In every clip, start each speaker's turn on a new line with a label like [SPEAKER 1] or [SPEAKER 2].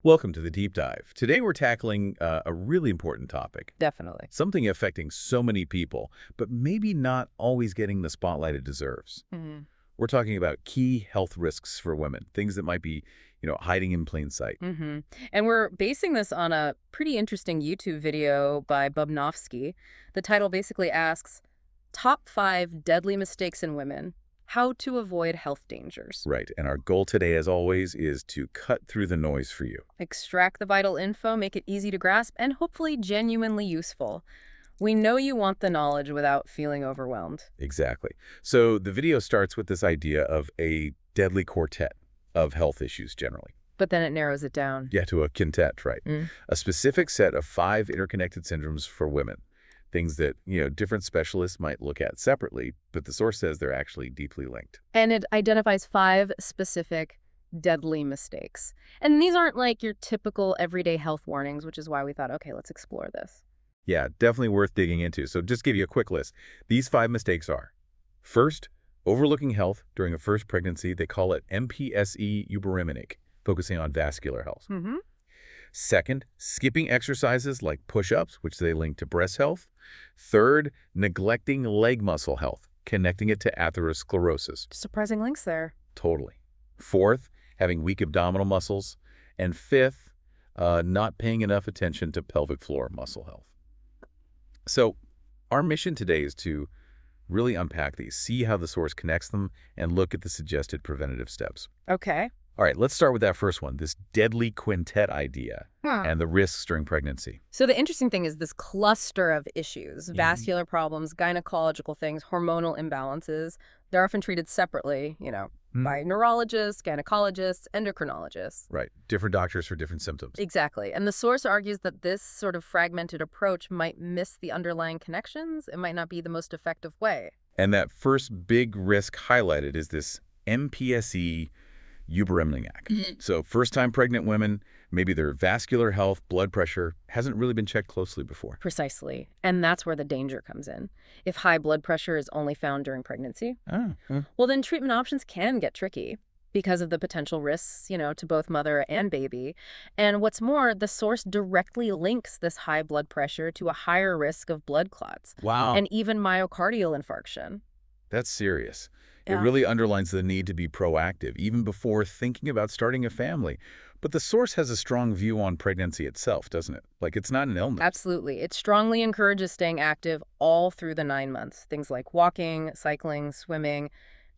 [SPEAKER 1] Welcome to the Deep Dive. Today we're tackling a really important topic,
[SPEAKER 2] Definitely.
[SPEAKER 1] something affecting so many people, but maybe not always getting the spotlight it deserves.
[SPEAKER 2] hmm
[SPEAKER 1] We're talking about key health risks for women, things that might be, hiding in plain sight.
[SPEAKER 2] hmm And we're basing this on a pretty interesting YouTube video by Bubnovski. The title basically asks, Top 5 Deadly Mistakes in Women, How to Avoid Health Dangers.
[SPEAKER 1] Right, and our goal today, as always, is to cut through the noise for you.
[SPEAKER 2] Extract the vital info, make it easy to grasp, and hopefully genuinely useful. We know you want the knowledge without feeling overwhelmed.
[SPEAKER 1] Exactly. So the video starts with this idea of a deadly quartet of health issues generally.
[SPEAKER 2] But then it narrows it down.
[SPEAKER 1] Yeah, to a quintet, right?
[SPEAKER 2] Mm.
[SPEAKER 1] A specific set of 5 interconnected syndromes for women. Things that, different specialists might look at separately, but the source says they're actually deeply linked.
[SPEAKER 2] And it identifies 5 specific deadly mistakes. And these aren't like your typical everyday health warnings, which is why we thought, okay, let's explore this.
[SPEAKER 1] Yeah, definitely worth digging into. So just give you a quick list. These 5 mistakes are: first, overlooking health during a first pregnancy. They call it MPSE euberiminic, focusing on vascular health.
[SPEAKER 2] Mm-hmm.
[SPEAKER 1] Second, skipping exercises like push-ups, which they link to breast health. Third, neglecting leg muscle health, connecting it to atherosclerosis.
[SPEAKER 2] Surprising links there.
[SPEAKER 1] Totally. Fourth, having weak abdominal muscles. And fifth, not paying enough attention to pelvic floor muscle health. So our mission today is to really unpack these, see how the source connects them, and look at the suggested preventative steps.
[SPEAKER 2] Okay.
[SPEAKER 1] All right, let's start with that first one, this deadly quintet idea and the risks during pregnancy.
[SPEAKER 2] So the interesting thing is this cluster of issues, vascular problems, gynecological things, hormonal imbalances, they're often treated separately, by neurologists, gynecologists, endocrinologists.
[SPEAKER 1] Right, different doctors for different symptoms.
[SPEAKER 2] Exactly. And the source argues that this sort of fragmented approach might miss the underlying connections. It might not be the most effective way.
[SPEAKER 1] And that first big risk highlighted is this MPSE euberiminic. So first-time pregnant women, maybe their vascular health, blood pressure hasn't really been checked closely before.
[SPEAKER 2] Precisely. And that's where the danger comes in. If high blood pressure is only found during pregnancy, well, then treatment options can get tricky because of the potential risks, to both mother and baby. And what's more, the source directly links this high blood pressure to a higher risk of blood clots.
[SPEAKER 1] Wow.
[SPEAKER 2] And even myocardial infarction.
[SPEAKER 1] That's serious.
[SPEAKER 2] Yeah.
[SPEAKER 1] It really underlines the need to be proactive, even before thinking about starting a family. But the source has a strong view on pregnancy itself, doesn't it? Like, it's not an illness.
[SPEAKER 2] Absolutely. It strongly encourages staying active all through the 9 months. Things like walking, cycling, swimming,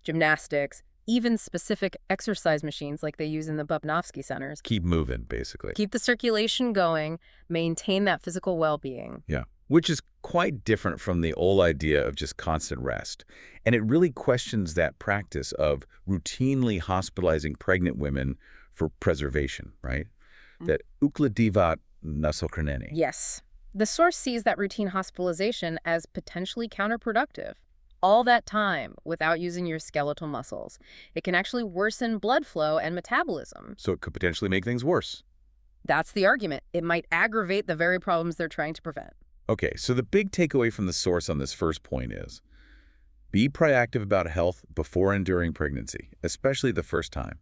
[SPEAKER 2] gymnastics, even specific exercise machines like they use in the Bubnovski centers.
[SPEAKER 1] Keep moving, basically.
[SPEAKER 2] Keep the circulation going, maintain that physical well-being.
[SPEAKER 1] Yeah, which is quite different from the old idea of just constant rest. And it really questions that practice of routinely hospitalizing pregnant women for preservation, right? That ukladivat nasokraneni.
[SPEAKER 2] Yes. The source sees that routine hospitalization as potentially counterproductive. All that time without using your skeletal muscles. It can actually worsen blood flow and metabolism.
[SPEAKER 1] So it could potentially make things worse.
[SPEAKER 2] That's the argument. It might aggravate the very problems they're trying to prevent.
[SPEAKER 1] Okay, so the big takeaway from the source on this first point is be proactive about health before and during pregnancy, especially the first time.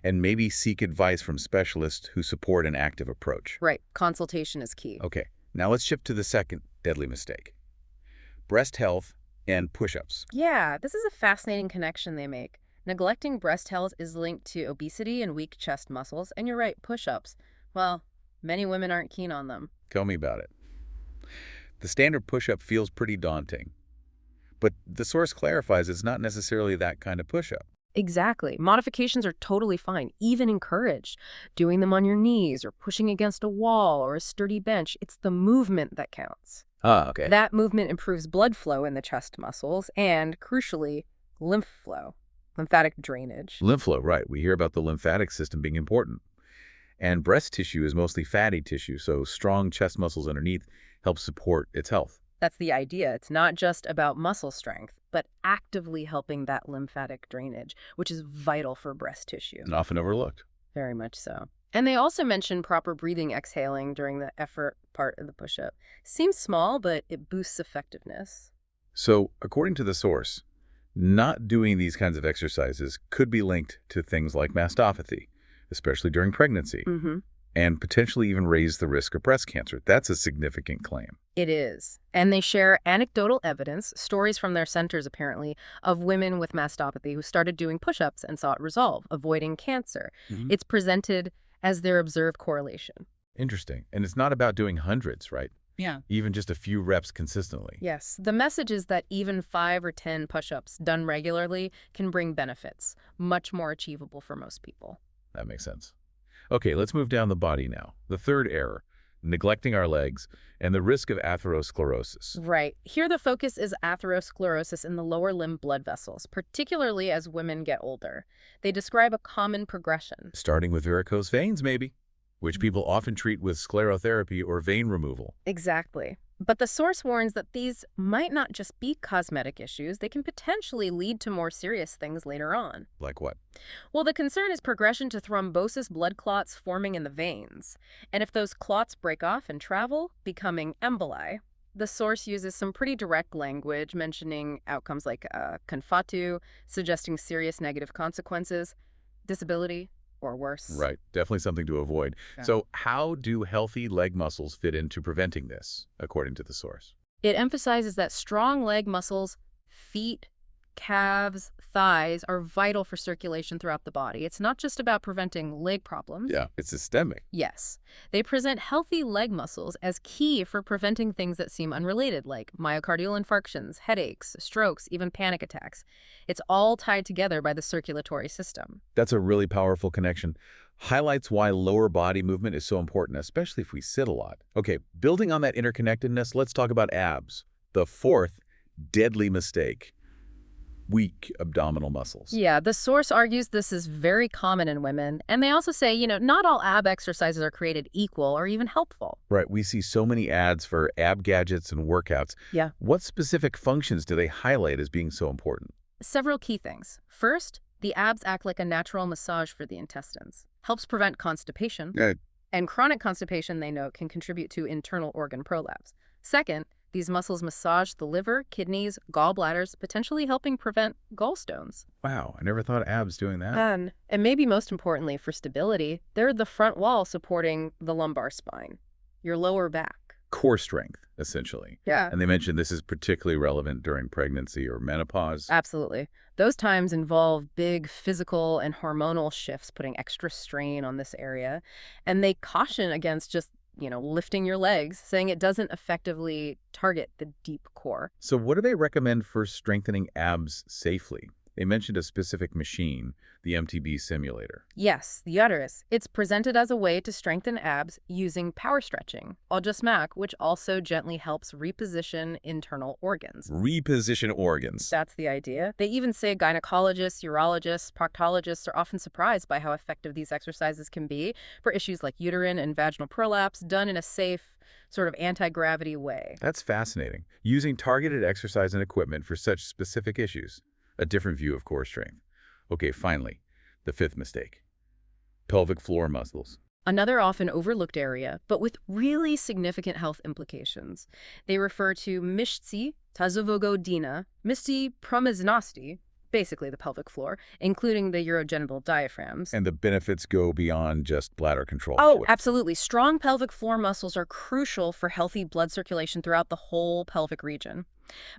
[SPEAKER 1] And maybe seek advice from specialists who support an active approach.
[SPEAKER 2] Right. Consultation is key.
[SPEAKER 1] Okay, now let's shift to the second deadly mistake. Breast health and push-ups.
[SPEAKER 2] Yeah, this is a fascinating connection they make. Neglecting breast health is linked to obesity and weak chest muscles. And you're right, push-ups. Well, many women aren't keen on them.
[SPEAKER 1] Tell me about it. The standard push-up feels pretty daunting. But the source clarifies it's not necessarily that kind of push-up.
[SPEAKER 2] Exactly. Modifications are totally fine, even encouraged. Doing them on your knees or pushing against a wall or a sturdy bench, it's the movement that counts.
[SPEAKER 1] Ah, okay.
[SPEAKER 2] That movement improves blood flow in the chest muscles and, crucially, lymph flow, lymphatic drainage.
[SPEAKER 1] Lymph flow, right. We hear about the lymphatic system being important. And breast tissue is mostly fatty tissue, so strong chest muscles underneath help support its health.
[SPEAKER 2] That's the idea. It's not just about muscle strength, but actively helping that lymphatic drainage, which is vital for breast tissue.
[SPEAKER 1] And often overlooked.
[SPEAKER 2] Very much so. And they also mention proper breathing, exhaling during the effort part of the push-up. Seems small, but it boosts effectiveness.
[SPEAKER 1] So, according to the source, not doing these kinds of exercises could be linked to things like mastopathy, especially during pregnancy. and potentially even raise the risk of breast cancer. That's a significant claim.
[SPEAKER 2] It is. And they share anecdotal evidence, stories from their centers apparently, of women with mastopathy who started doing push-ups and saw it resolve, avoiding cancer. It's presented as their observed correlation.
[SPEAKER 1] Interesting. And it's not about doing hundreds, right?
[SPEAKER 2] Yeah.
[SPEAKER 1] Even just a few reps consistently.
[SPEAKER 2] Yes. The message is that even 5 or 10 push-ups done regularly can bring benefits, much more achievable for most people.
[SPEAKER 1] That makes sense. Okay, let's move down the body now. The third error, neglecting our legs and the risk of atherosclerosis.
[SPEAKER 2] Right. Here the focus is atherosclerosis in the lower limb blood vessels, particularly as women get older. They describe a common progression.
[SPEAKER 1] Starting with varicose veins, maybe, which people often treat with sclerotherapy or vein removal.
[SPEAKER 2] Exactly. But the source warns that these might not just be cosmetic issues, they can potentially lead to more serious things later on.
[SPEAKER 1] Like what?
[SPEAKER 2] Well, the concern is progression to thrombosis, blood clots forming in the veins. And if those clots break off and travel, becoming emboli. The source uses some pretty direct language, mentioning outcomes like confatu, suggesting serious negative consequences, disability, or worse.
[SPEAKER 1] Right. Definitely something to avoid.
[SPEAKER 2] Yeah.
[SPEAKER 1] So how do healthy leg muscles fit into preventing this, according to the source?
[SPEAKER 2] It emphasizes that strong leg muscles, feet, calves, thighs, are vital for circulation throughout the body. It's not just about preventing leg problems.
[SPEAKER 1] Yeah, it's systemic.
[SPEAKER 2] Yes. They present healthy leg muscles as key for preventing things that seem unrelated, like myocardial infarctions, headaches, strokes, even panic attacks. It's all tied together by the circulatory system.
[SPEAKER 1] That's a really powerful connection. Highlights why lower body movement is so important, especially if we sit a lot. Okay, building on that interconnectedness, let's talk about abs. The fourth deadly mistake. Weak abdominal muscles.
[SPEAKER 2] Yeah, the source argues this is very common in women. And they also say, not all ab exercises are created equal or even helpful.
[SPEAKER 1] Right, we see so many ads for ab gadgets and workouts.
[SPEAKER 2] Yeah.
[SPEAKER 1] What specific functions do they highlight as being so important?
[SPEAKER 2] Several key things. First, the abs act like a natural massage for the intestines. Helps prevent constipation.
[SPEAKER 1] Good.
[SPEAKER 2] And chronic constipation, they note, can contribute to internal organ prolapse. Second, these muscles massage the liver, kidneys, gallbladders, potentially helping prevent gallstones.
[SPEAKER 1] Wow, I never thought of abs doing that.
[SPEAKER 2] And maybe most importantly for stability, they're the front wall supporting the lumbar spine, your lower back.
[SPEAKER 1] Core strength, essentially.
[SPEAKER 2] Yeah.
[SPEAKER 1] And they mentioned this is particularly relevant during pregnancy or menopause.
[SPEAKER 2] Absolutely. Those times involve big physical and hormonal shifts, putting extra strain on this area. And they caution against just lifting your legs, saying it doesn't effectively target the deep core.
[SPEAKER 1] So what do they recommend for strengthening abs safely? They mentioned a specific machine, the MTB simulator.
[SPEAKER 2] Yes, the uterus. It's presented as a way to strengthen abs using power stretching, which also gently helps reposition internal organs.
[SPEAKER 1] Reposition organs.
[SPEAKER 2] That's the idea. They even say gynecologists, urologists, proctologists are often surprised by how effective these exercises can be for issues like uterine and vaginal prolapse, done in a safe, sort of anti-gravity way.
[SPEAKER 1] That's fascinating. Using targeted exercise and equipment for such specific issues. A different view of core strength. Okay, finally, the fifth mistake. Pelvic floor muscles.
[SPEAKER 2] Another often overlooked area, but with really significant health implications. They refer to mishti, tazovogodina, misti promiznosti, basically the pelvic floor, including the urogenital diaphragms.
[SPEAKER 1] And the benefits go beyond just bladder control.
[SPEAKER 2] Oh, absolutely. Strong pelvic floor muscles are crucial for healthy blood circulation throughout the whole pelvic region.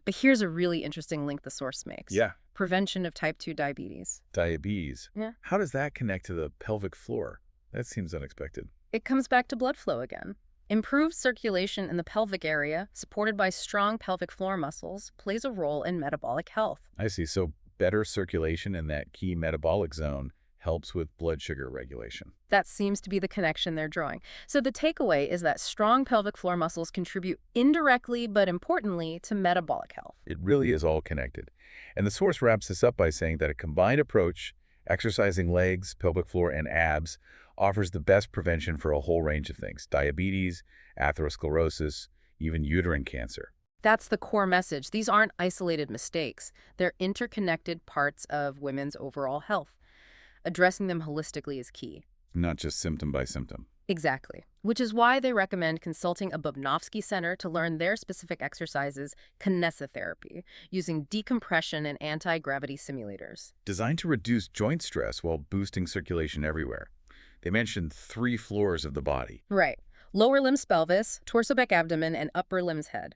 [SPEAKER 2] But here's a really interesting link the source makes.
[SPEAKER 1] Yeah.
[SPEAKER 2] Prevention of type 2 diabetes.
[SPEAKER 1] Diabetes.
[SPEAKER 2] Yeah.
[SPEAKER 1] How does that connect to the pelvic floor? That seems unexpected.
[SPEAKER 2] It comes back to blood flow again. Improved circulation in the pelvic area, supported by strong pelvic floor muscles, plays a role in metabolic health.
[SPEAKER 1] I see. So better circulation in that key metabolic zone helps with blood sugar regulation.
[SPEAKER 2] That seems to be the connection they're drawing. So the takeaway is that strong pelvic floor muscles contribute indirectly, but importantly, to metabolic health.
[SPEAKER 1] It really is all connected. And the source wraps this up by saying that a combined approach, exercising legs, pelvic floor, and abs, offers the best prevention for a whole range of things: diabetes, atherosclerosis, even uterine cancer.
[SPEAKER 2] That's the core message. These aren't isolated mistakes. They're interconnected parts of women's overall health. Addressing them holistically is key.
[SPEAKER 1] Not just symptom by symptom.
[SPEAKER 2] Exactly. Which is why they recommend consulting a Bubnovski center to learn their specific exercises, kinesiotherapy, using decompression and anti-gravity simulators.
[SPEAKER 1] Designed to reduce joint stress while boosting circulation everywhere. They mentioned 3 floors of the body.
[SPEAKER 2] Right. Lower limbs pelvis, torso back abdomen, and upper limbs head.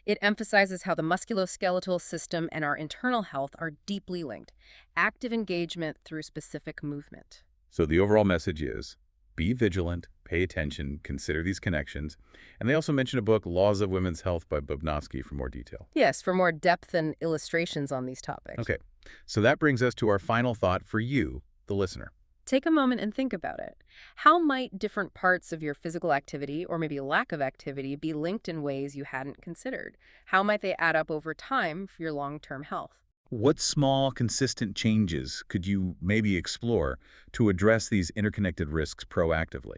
[SPEAKER 2] It emphasizes how the musculoskeletal system and our internal health are deeply linked. Active engagement through specific movement.
[SPEAKER 1] So the overall message is, be vigilant, pay attention, consider these connections. And they also mention a book, Laws of Women's Health by Bubnovski, for more detail.
[SPEAKER 2] Yes, for more depth and illustrations on these topics.
[SPEAKER 1] Okay, so that brings us to our final thought for you, the listener.
[SPEAKER 2] Take a moment and think about it. How might different parts of your physical activity, or maybe lack of activity, be linked in ways you hadn't considered? How might they add up over time for your long-term health? What
[SPEAKER 1] Small, consistent changes could you maybe explore to address these interconnected risks proactively?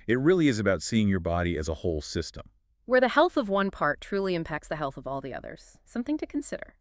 [SPEAKER 1] It really is about seeing your body as a whole system.
[SPEAKER 2] Where the health of one part truly impacts the health of all the others. Something to consider.